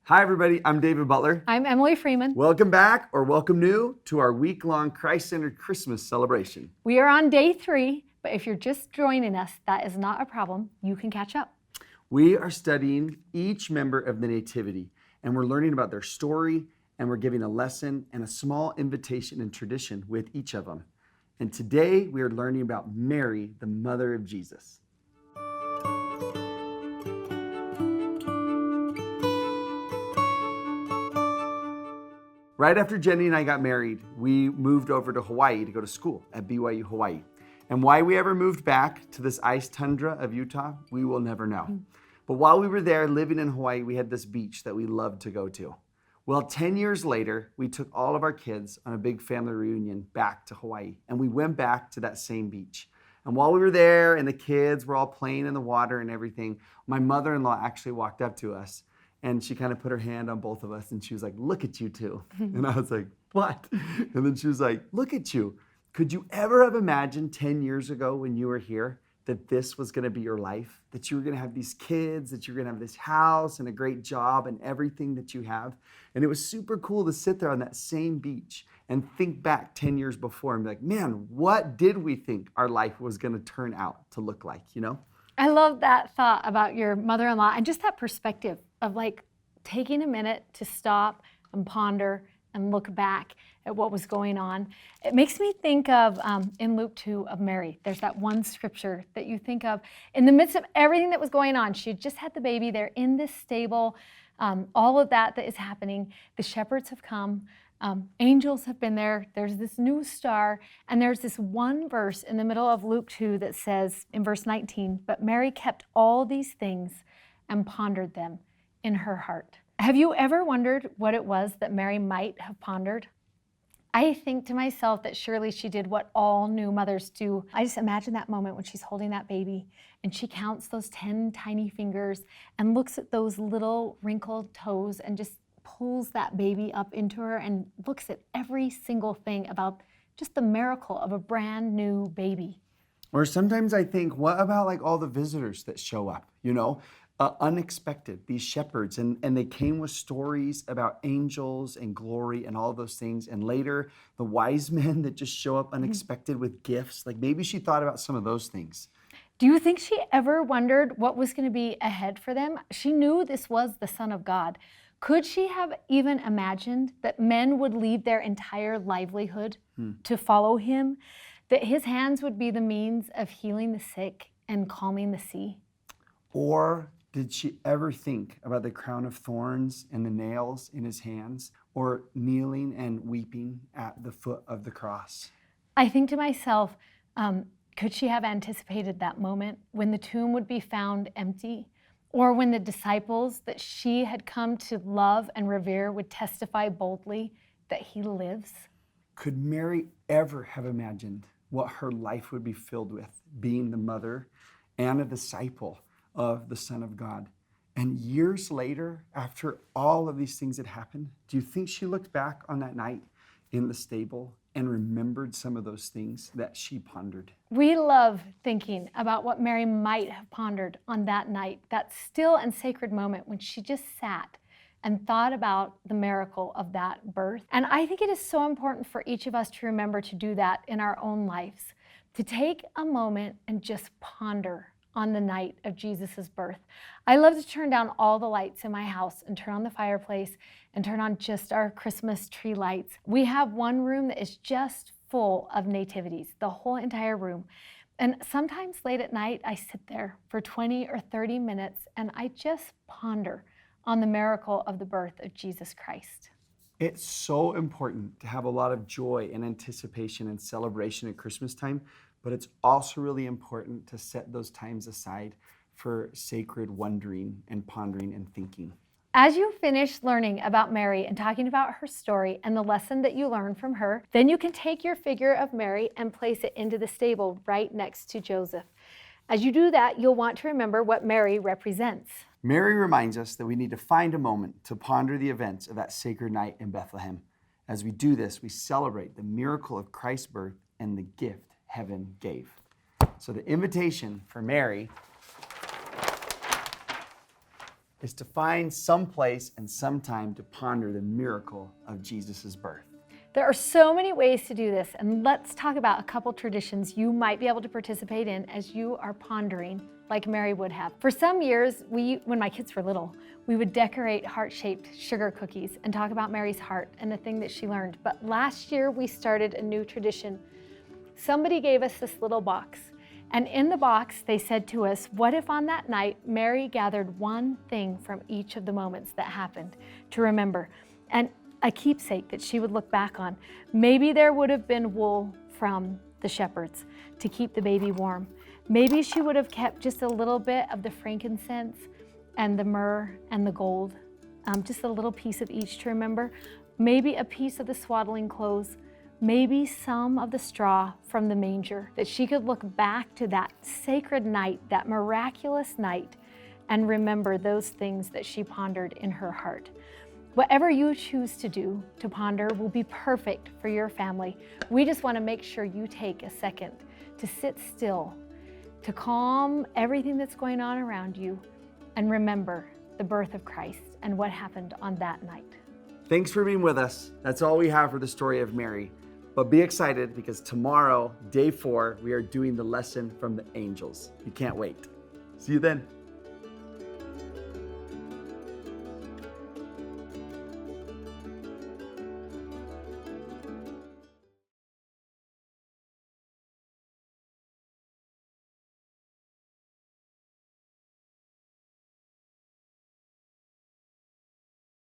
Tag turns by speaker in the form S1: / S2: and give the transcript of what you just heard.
S1: Hi, everybody. I'm David Butler.
S2: I'm Emily Freeman.
S1: Welcome back or welcome new to our week-long Christ-centered Christmas celebration.
S2: We are on day 3, but if you're just joining us, that is not a problem. You can catch up.
S1: We are studying each member of the Nativity, and we're learning about their story, and we're giving a lesson and a small invitation and tradition with each of them. And today we are learning about Mary, the mother of Jesus. Right after Jenny and I got married, we moved over to Hawaii to go to school at BYU Hawaii. And why we ever moved back to this ice tundra of Utah, we will never know. But while we were there living in Hawaii, we had this beach that we loved to go to. Well, 10 years later, we took all of our kids on a big family reunion back to Hawaii. And we went back to that same beach. And while we were there and the kids were all playing in the water and everything, my mother-in-law actually walked up to us. And she kind of put her hand on both of us and she was like, "Look at you two." And I was like, "What?" And then she was like, "Look at you. Could you ever have imagined 10 years ago when you were here that this was going to be your life? That you were going to have these kids, that you were going to have this house and a great job and everything that you have?" And it was super cool to sit there on that same beach and think back 10 years before and be like, man, what did we think our life was going to turn out to look like, you know?
S2: I love that thought about your mother-in-law and just that perspective of like taking a minute to stop and ponder and look back at what was going on. It makes me think of, in Luke 2, of Mary. There's that one scripture that you think of in the midst of everything that was going on. She had just had the baby. They're in this stable. All of that is happening. The shepherds have come. Angels have been there. There's this new star. And there's this one verse in the middle of Luke 2 that says in verse 19, "But Mary kept all these things and pondered them in her heart." Have you ever wondered what it was that Mary might have pondered? I think to myself that surely she did what all new mothers do. I just imagine that moment when she's holding that baby and she counts those 10 tiny fingers and looks at those little wrinkled toes and just pulls that baby up into her and looks at every single thing about just the miracle of a brand new baby.
S1: Or sometimes I think, what about like all the visitors that show up, you know? Unexpected, these shepherds, and they came with stories about angels and glory and all those things. And later, the wise men that just show up unexpected with gifts. Like maybe she thought about some of those things.
S2: Do you think she ever wondered what was going to be ahead for them? She knew this was the Son of God. Could she have even imagined that men would leave their entire livelihood to follow him? That his hands would be the means of healing the sick and calming the sea?
S1: Or did she ever think about the crown of thorns and the nails in his hands, or kneeling and weeping at the foot of the cross?
S2: I think to myself, could she have anticipated that moment when the tomb would be found empty, or when the disciples that she had come to love and revere would testify boldly that he lives?
S1: Could Mary ever have imagined what her life would be filled with, being the mother and a disciple of the Son of God? And years later, after all of these things had happened, do you think she looked back on that night in the stable and remembered some of those things that she pondered?
S2: We love thinking about what Mary might have pondered on that night, that still and sacred moment when she just sat and thought about the miracle of that birth. And I think it is so important for each of us to remember to do that in our own lives, to take a moment and just ponder on the night of Jesus's birth. I love to turn down all the lights in my house and turn on the fireplace and turn on just our Christmas tree lights. We have one room that is just full of nativities, the whole entire room. And sometimes late at night, I sit there for 20 or 30 minutes and I just ponder on the miracle of the birth of Jesus Christ.
S1: It's so important to have a lot of joy and anticipation and celebration at Christmas time, but it's also really important to set those times aside for sacred wondering and pondering and thinking.
S2: As you finish learning about Mary and talking about her story and the lesson that you learned from her, then you can take your figure of Mary and place it into the stable right next to Joseph. As you do that, you'll want to remember what Mary represents.
S1: Mary reminds us that we need to find a moment to ponder the events of that sacred night in Bethlehem. As we do this, we celebrate the miracle of Christ's birth and the gift heaven gave. So the invitation for Mary is to find some place and some time to ponder the miracle of Jesus' birth.
S2: There are so many ways to do this, and let's talk about a couple traditions you might be able to participate in as you are pondering like Mary would have. For some years, when my kids were little, we would decorate heart-shaped sugar cookies and talk about Mary's heart and the thing that she learned. But last year, we started a new tradition. Somebody gave us this little box, and in the box, they said to us, what if on that night, Mary gathered one thing from each of the moments that happened to remember? And a keepsake that she would look back on. Maybe there would have been wool from the shepherds to keep the baby warm. Maybe she would have kept just a little bit of the frankincense and the myrrh and the gold, just a little piece of each to remember. Maybe a piece of the swaddling clothes. Maybe some of the straw from the manger, that she could look back to that sacred night, that miraculous night, and remember those things that she pondered in her heart. Whatever you choose to do to ponder will be perfect for your family. We just want to make sure you take a second to sit still, to calm everything that's going on around you, and remember the birth of Christ and what happened on that night.
S1: Thanks for being with us. That's all we have for the story of Mary. But be excited because tomorrow, day 4, we are doing the lesson from the angels. You can't wait. See you then.